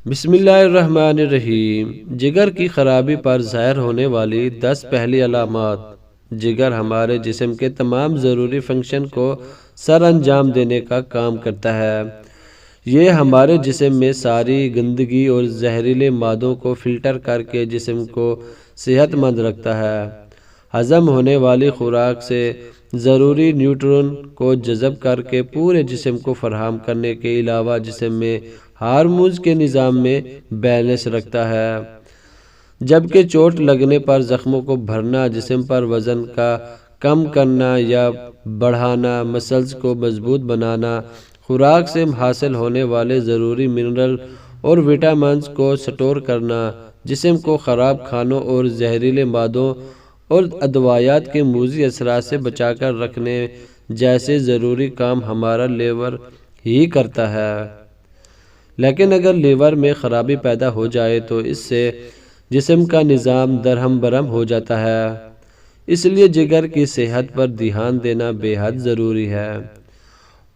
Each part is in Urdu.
بسم اللہ الرحمن الرحیم۔ جگر کی خرابی پر ظاہر ہونے والی 10 پہلی علامات۔ جگر ہمارے جسم کے تمام ضروری فنکشن کو سر انجام دینے کا کام کرتا ہے۔ یہ ہمارے جسم میں ساری گندگی اور زہریلے مادوں کو فلٹر کر کے جسم کو صحت مند رکھتا ہے۔ ہضم ہونے والی خوراک سے ضروری نیوٹرون کو جذب کر کے پورے جسم کو فراہم کرنے کے علاوہ جسم میں ہارمونز کے نظام میں بیلنس رکھتا ہے، جبکہ چوٹ لگنے پر زخموں کو بھرنا، جسم پر وزن کا کم کرنا یا بڑھانا، مسلز کو مضبوط بنانا، خوراک سے حاصل ہونے والے ضروری منرل اور وٹامنز کو سٹور کرنا، جسم کو خراب کھانوں اور زہریلے مادوں اور ادویات کے موذی اثرات سے بچا کر رکھنے جیسے ضروری کام ہمارا لیور ہی کرتا ہے۔ لیکن اگر لیور میں خرابی پیدا ہو جائے تو اس سے جسم کا نظام درہم برہم ہو جاتا ہے۔ اس لیے جگر کی صحت پر دھیان دینا بے حد ضروری ہے،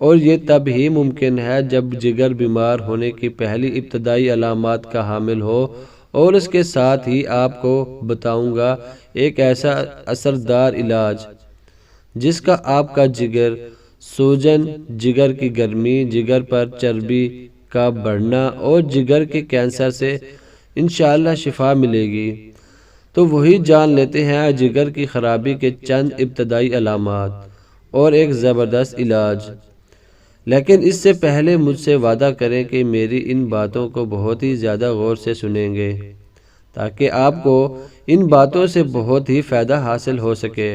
اور یہ تب ہی ممکن ہے جب جگر بیمار ہونے کی پہلی ابتدائی علامات کا حامل ہو۔ اور اس کے ساتھ ہی آپ کو بتاؤں گا ایک ایسا اثردار علاج جس کا آپ کا جگر سوجن، جگر کی گرمی، جگر پر چربی کا بڑھنا اور جگر کے کینسر سے انشاءاللہ شفا ملے گی۔ تو وہی جان لیتے ہیں جگر کی خرابی کے چند ابتدائی علامات اور ایک زبردست علاج۔ لیکن اس سے پہلے مجھ سے وعدہ کریں کہ میری ان باتوں کو بہت ہی زیادہ غور سے سنیں گے، تاکہ آپ کو ان باتوں سے بہت ہی فائدہ حاصل ہو سکے۔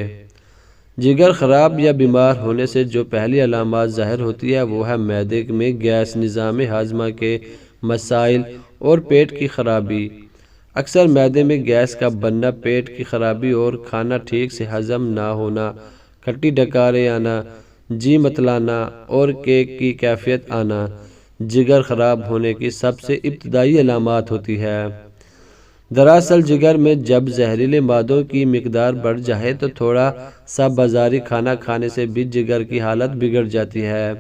جگر خراب یا بیمار ہونے سے جو پہلی علامات ظاہر ہوتی ہے وہ ہے معدے میں گیس، نظام ہاضمہ کے مسائل اور پیٹ کی خرابی۔ اکثر معدے میں گیس کا بننا، پیٹ کی خرابی اور کھانا ٹھیک سے ہضم نہ ہونا، کھٹی ڈکاریں آنا، جی متلانا اور کیک کی کیفیت آنا جگر خراب ہونے کی سب سے ابتدائی علامات ہوتی ہے۔ دراصل جگر میں جب زہریلے مادوں کی مقدار بڑھ جائے تو تھوڑا سا بازاری کھانا کھانے سے بھی جگر کی حالت بگڑ جاتی ہے،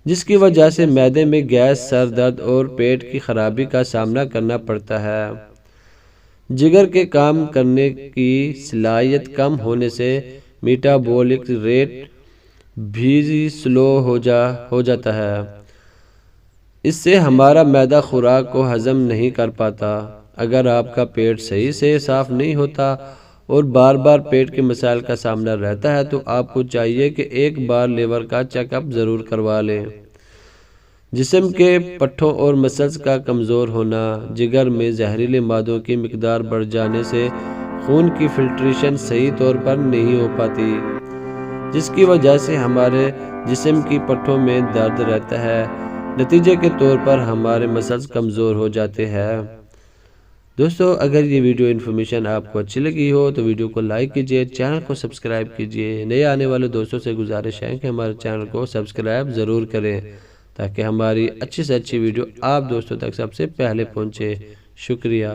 جس کی وجہ سے معدے میں گیس، سر درد اور پیٹ کی خرابی کا سامنا کرنا پڑتا ہے۔ جگر کے کام کرنے کی صلاحیت کم ہونے سے میٹابولک ریٹ بھی سلو ہو جاتا ہے۔ اس سے ہمارا معدہ خوراک کو ہضم نہیں کر پاتا۔ اگر آپ کا پیٹ صحیح سے صاف نہیں ہوتا اور بار بار پیٹ کے مسائل کا سامنا رہتا ہے تو آپ کو چاہیے کہ ایک بار لیور کا چیک اپ ضرور کروا لیں۔ جسم کے پٹھوں اور مسلز کا کمزور ہونا، جگر میں زہریلے مادوں کی مقدار بڑھ جانے سے خون کی فلٹریشن صحیح طور پر نہیں ہو پاتی، جس کی وجہ سے ہمارے جسم کی پٹھوں میں درد رہتا ہے۔ نتیجے کے طور پر ہمارے مسلز کمزور ہو جاتے ہیں۔ دوستو، اگر یہ ویڈیو انفارمیشن آپ کو اچھی لگی ہو تو ویڈیو کو لائک کیجئے، چینل کو سبسکرائب کیجئے۔ نئے آنے والے دوستوں سے گزارش ہے کہ ہمارے چینل کو سبسکرائب ضرور کریں تاکہ ہماری اچھی سے اچھی ویڈیو آپ دوستوں تک سب سے پہلے پہنچے۔ شکریہ۔